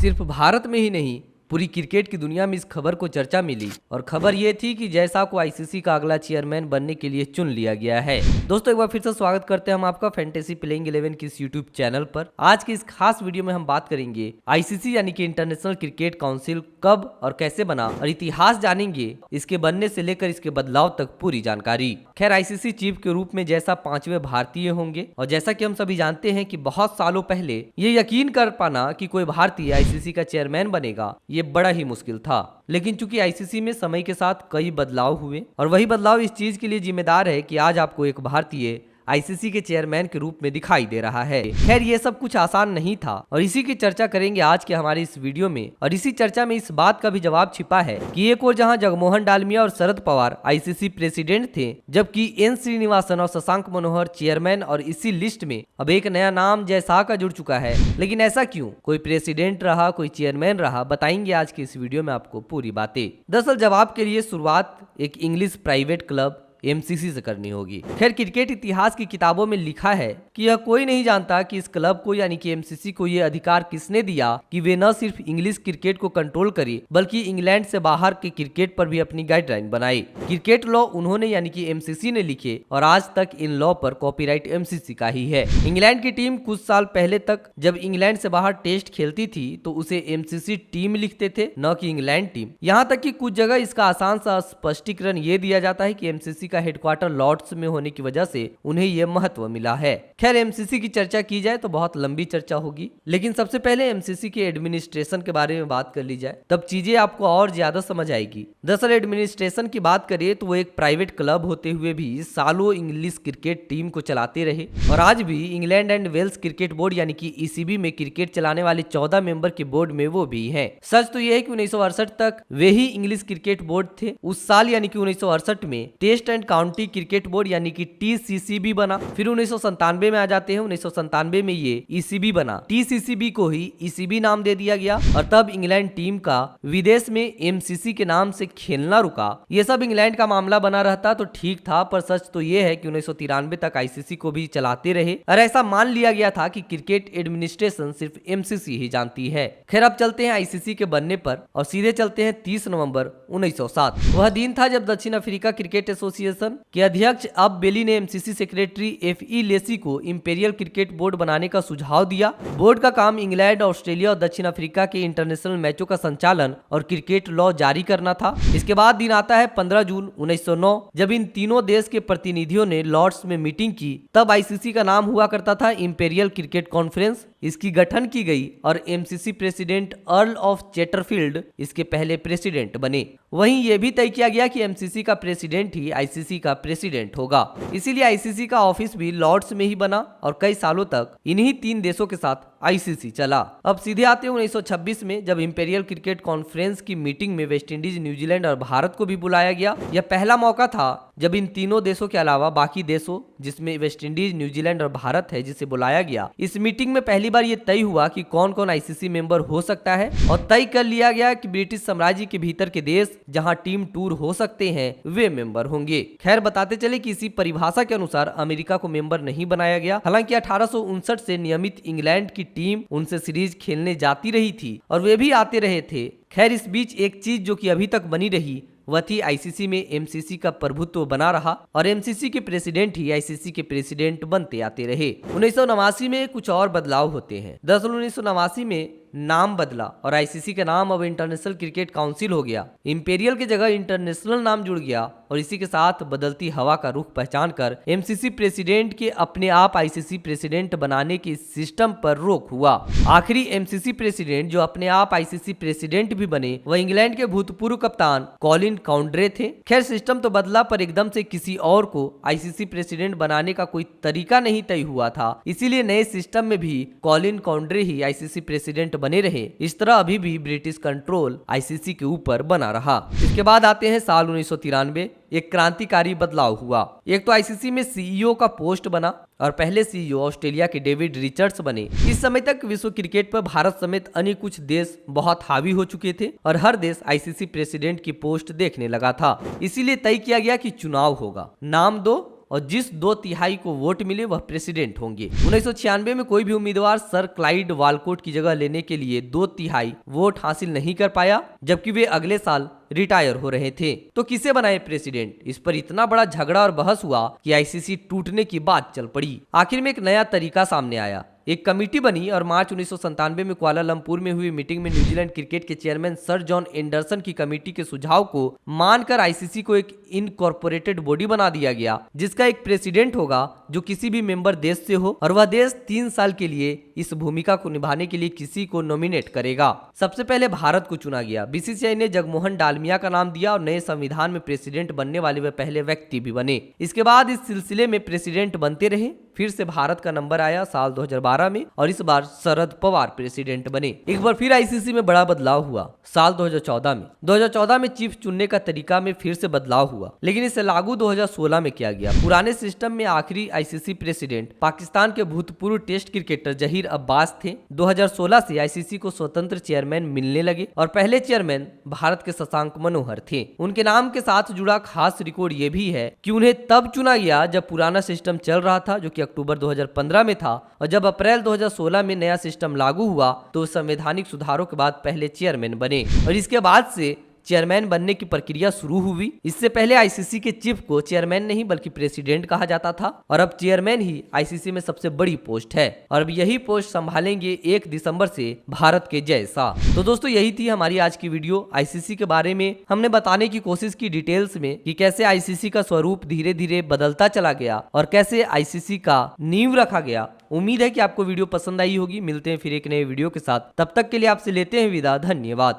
सिर्फ भारत में ही नहीं, पूरी क्रिकेट की दुनिया में इस खबर को चर्चा मिली और खबर ये थी कि जयशाह को आईसीसी का अगला चेयरमैन बनने के लिए चुन लिया गया है। दोस्तों एक बार फिर से स्वागत करते हैं हम आपका फैंटेसी प्लेइंग 11 की इस यूट्यूब चैनल पर। आज की इस खास वीडियो में हम बात करेंगे आईसीसी यानी कि इंटरनेशनल क्रिकेट काउंसिल कब और कैसे बना और इतिहास जानेंगे इसके बनने से लेकर इसके बदलाव तक पूरी जानकारी। खैर आईसीसी चीफ के रूप में जयशाह 5वें भारतीय होंगे और जैसा कि हम सभी जानते हैं कि बहुत सालों पहले ये यकीन कर पाना कि कोई भारतीय आईसीसी का चेयरमैन बनेगा ये बड़ा ही मुश्किल था। लेकिन चूंकि आईसीसी में समय के साथ कई बदलाव हुए और वही बदलाव इस चीज के लिए जिम्मेदार है कि आज आपको एक भारतीय आईसीसी के चेयरमैन के रूप में दिखाई दे रहा है। खैर ये सब कुछ आसान नहीं था और इसी की चर्चा करेंगे आज के हमारे इस वीडियो में। और इसी चर्चा में इस बात का भी जवाब छिपा है कि एक और जहां जगमोहन डालमिया और शरद पवार आईसीसी प्रेसिडेंट थे, जबकि एन श्रीनिवासन और शशांक मनोहर चेयरमैन, और इसी लिस्ट में अब एक नया नाम जयशाह का जुड़ चुका है। लेकिन ऐसा क्यों? कोई प्रेसिडेंट रहा, कोई चेयरमैन रहा, बताएंगे आज के इस वीडियो में आपको पूरी बातें। दरअसल जवाब के लिए शुरुआत एक इंग्लिश प्राइवेट क्लब एमसीसी से करनी होगी। खैर क्रिकेट इतिहास की किताबों में लिखा है कि यह कोई नहीं जानता कि इस क्लब को यानी कि एमसीसी को यह अधिकार किसने दिया कि वे न सिर्फ इंग्लिश क्रिकेट को कंट्रोल करे बल्कि इंग्लैंड से बाहर के क्रिकेट पर भी अपनी गाइडलाइन बनाए। क्रिकेट लॉ उन्होंने यानी कि एमसीसी ने लिखे और आज तक इन लॉ पर कॉपीराइट एमसीसी का ही है। इंग्लैंड की टीम कुछ साल पहले तक जब इंग्लैंड से बाहर टेस्ट खेलती थी तो उसे एमसीसी टीम लिखते थे, न कि इंग्लैंड टीम। यहाँ तक कि कुछ जगह इसका आसान सा स्पष्टीकरण ये दिया जाता है कि एमसीसी का हेडक्वार्टर लॉर्ड्स में होने की वजह से उन्हें यह महत्व मिला है। खैर एमसीसी की चर्चा की जाए तो बहुत लंबी चर्चा होगी, लेकिन सबसे पहले एमसीसी के एडमिनिस्ट्रेशन के बारे में बात कर ली जाए तब चीजें आपको और ज्यादा समझ आएगी। दरअसल एडमिनिस्ट्रेशन की बात करें तो वो एक प्राइवेट क्लब होते हुए भी सालों इंग्लिश क्रिकेट टीम को चलाते रहे और आज भी England and Wales cricket board यानी कि ईसीबी में क्रिकेट चलाने वाले 14 मेंबर के बोर्ड में वो भी है। सच तो यह है कि 1968 तक वे ही इंग्लिश क्रिकेट बोर्ड थे। उस साल यानी कि 1968 में test and county cricket board यानी कि टीसीसीबी बना। फिर 1997 में आ जाते हैं, 1997 में ये ईसीबी बना। टीसीसीबी को ही ईसीबी नाम दे दिया गया और तब इंग्लैंड टीम का विदेश में एमसीसी के नाम से खेलना रुका। ये सब इंग्लैंड का मामला बना रहता तो ठीक था, पर सच तो ये है कि 1993 तक आईसीसी को भी चलाते रहे और ऐसा मान लिया गया था कि क्रिकेट एडमिनिस्ट्रेशन सिर्फ एमसीसी ही जानती है। खैर अब चलते हैं आईसीसी के बनने पर और सीधे चलते हैं 30 नवंबर 1907। वह दिन था जब दक्षिण अफ्रीका क्रिकेट एसोसिएशन के अध्यक्ष अब बेली ने एमसीसी सेक्रेटरी एफई लेसी को इंपीरियल क्रिकेट बोर्ड बनाने का सुझाव दिया। बोर्ड का काम इंग्लैंड, ऑस्ट्रेलिया और दक्षिण अफ्रीका के इंटरनेशनल मैचों का संचालन और क्रिकेट लॉ जारी करना था। इसके बाद दिन आता है 15 जून 1909 जब इन तीनों देश के प्रतिनिधियों ने लॉर्ड्स में मीटिंग की। तब आईसीसी का नाम हुआ करता था इंपीरियल क्रिकेट कॉन्फ्रेंस। इसकी गठन की गई और एमसीसी प्रेसिडेंट अर्ल ऑफ चेटरफील्ड इसके पहले प्रेसिडेंट बने। वहीं यह भी तय किया गया कि एमसीसी का प्रेसिडेंट ही आईसीसी का प्रेसिडेंट होगा। इसीलिए आईसीसी का ऑफिस भी लॉर्ड्स में ही बना और कई सालों तक इन्हीं 3 देशों के साथ आईसीसी चला। अब सीधे आते हैं 1926 में जब इंपीरियल क्रिकेट कॉन्फ्रेंस की मीटिंग में वेस्टइंडीज, न्यूजीलैंड और भारत को भी बुलाया गया। यह पहला मौका था जब इन तीनों देशों के अलावा बाकी देशों जिसमें वेस्टइंडीज, न्यूजीलैंड और भारत है जिसे बुलाया गया। इस मीटिंग में पहली बार ये तय हुआ कि कौन कौन आईसीसी मेंबर हो सकता है और तय कर लिया गया कि ब्रिटिश साम्राज्य के भीतर के देश जहां टीम टूर हो सकते हैं वे मेंबर होंगे। खैर बताते चले कि इसी परिभाषा के अनुसार अमेरिका को मेंबर नहीं बनाया गया। हालांकि 1859 से नियमित इंग्लैंड की टीम उनसे सीरीज खेलने जाती रही थी और वे भी आते रहे थे। खैर इस बीच एक चीज जो कि अभी तक बनी रही वह थी आईसीसी में एमसीसी का प्रभुत्व बना रहा और एमसीसी के प्रेसिडेंट ही आईसीसी के प्रेसिडेंट बनते आते रहे। 1989 में कुछ और बदलाव होते हैं। दरअसल 1989 में नाम बदला और आईसीसी का नाम अब इंटरनेशनल क्रिकेट काउंसिल हो गया। इंपीरियल की जगह इंटरनेशनल नाम जुड़ गया और इसी के साथ बदलती हवा का रुख पहचान कर एमसीसी प्रेसिडेंट के अपने आप आईसीसी प्रेसिडेंट बनाने के सिस्टम पर रोक हुआ। आखिरी एमसीसी प्रेसिडेंट जो अपने आप आईसीसी प्रेसिडेंट भी बने वह इंग्लैंड के भूतपूर्व कप्तान कॉलिन काउंड्रे थे। खैर सिस्टम तो बदला पर एकदम से किसी और को आईसीसी प्रेसिडेंट बनाने का कोई तरीका नहीं तय हुआ था, इसीलिए नए सिस्टम में भी कॉलिन काउंड्रे ही आईसीसी प्रेसिडेंट बने रहे। इस तरह अभी भी ब्रिटिश कंट्रोल आईसीसी के ऊपर बना रहा। इसके बाद आते हैं साल 1993। एक क्रांतिकारी बदलाव हुआ। एक तो आईसीसी में सीईओ का पोस्ट बना और पहले सीईओ ऑस्ट्रेलिया के डेविड रिचर्ड्स बने। इस समय तक विश्व क्रिकेट पर भारत समेत अन्य कुछ देश बहुत हावी हो चुके थे और हर देश आईसीसी प्रेसिडेंट की पोस्ट देखने लगा था। इसीलिए तय किया गया कि चुनाव होगा, नाम दो और जिस 2/3 को वोट मिले वह प्रेसिडेंट होंगे। 1996 में कोई भी उम्मीदवार सर क्लाइड वालकोट की जगह लेने के लिए 2/3 वोट हासिल नहीं कर पाया, जबकि वे अगले साल रिटायर हो रहे थे। तो किसे बनाए प्रेसिडेंट? इस पर इतना बड़ा झगड़ा और बहस हुआ कि आईसीसी टूटने की बात चल पड़ी। आखिर में एक नया तरीका सामने आया। एक कमेटी बनी और मार्च 1997 में कुआलालंपुर में हुई मीटिंग में न्यूजीलैंड क्रिकेट के चेयरमैन सर जॉन एंडरसन की कमेटी के सुझाव को मानकर आईसीसी को एक इनकॉर्पोरेटेड बॉडी बना दिया गया, जिसका एक प्रेसिडेंट होगा जो किसी भी मेंबर देश से हो, और वह देश 3 साल के लिए इस भूमिका को निभाने के लिए किसी को नॉमिनेट करेगा। सबसे पहले भारत को चुना गया। बीसीसीआई ने जगमोहन डालमिया का नाम दिया और नए संविधान में प्रेसिडेंट बनने वाले वे पहले व्यक्ति भी बने। इसके बाद इस सिलसिले में प्रेसिडेंट बनते रहे। फिर से भारत का नंबर आया साल 2012 में और इस बार शरद पवार प्रेसिडेंट बने। एक बार फिर आईसीसी में बड़ा बदलाव हुआ साल 2014 में। 2014 में चीफ चुनने का तरीका में फिर से बदलाव हुआ, लेकिन इसे लागू 2016 में किया गया। पुराने सिस्टम में आखिरी आईसीसी प्रेसिडेंट पाकिस्तान के भूतपूर्व टेस्ट क्रिकेटर जहीर अब्बास थे। 2016 से आईसीसी को स्वतंत्र चेयरमैन मिलने लगे और पहले चेयरमैन भारत के शशांक मनोहर थे। उनके नाम के साथ जुड़ा खास रिकॉर्ड ये भी है कि उन्हें तब चुना गया जब पुराना सिस्टम चल रहा था, जो कि अक्टूबर 2015 में था, और जब अप्रैल 2016 में नया सिस्टम लागू हुआ तो संवैधानिक सुधारों के बाद पहले चेयरमैन बने और इसके बाद से चेयरमैन बनने की प्रक्रिया शुरू हुई। इससे पहले आईसीसी के चीफ को चेयरमैन नहीं बल्कि प्रेसिडेंट कहा जाता था और अब चेयरमैन ही आईसीसी में सबसे बड़ी पोस्ट है और अब यही पोस्ट संभालेंगे 1 दिसंबर से भारत के जय शाह। तो दोस्तों यही थी हमारी आज की वीडियो। आईसीसी के बारे में हमने बताने की कोशिश की डिटेल्स में कि कैसे आईसीसी का स्वरूप धीरे धीरे बदलता चला गया और कैसे आईसीसी का नींव रखा गया। उम्मीद है कि आपको वीडियो पसंद आई होगी। मिलते हैं फिर एक नए वीडियो के साथ, तब तक के लिए आपसे लेते हैं विदा। धन्यवाद।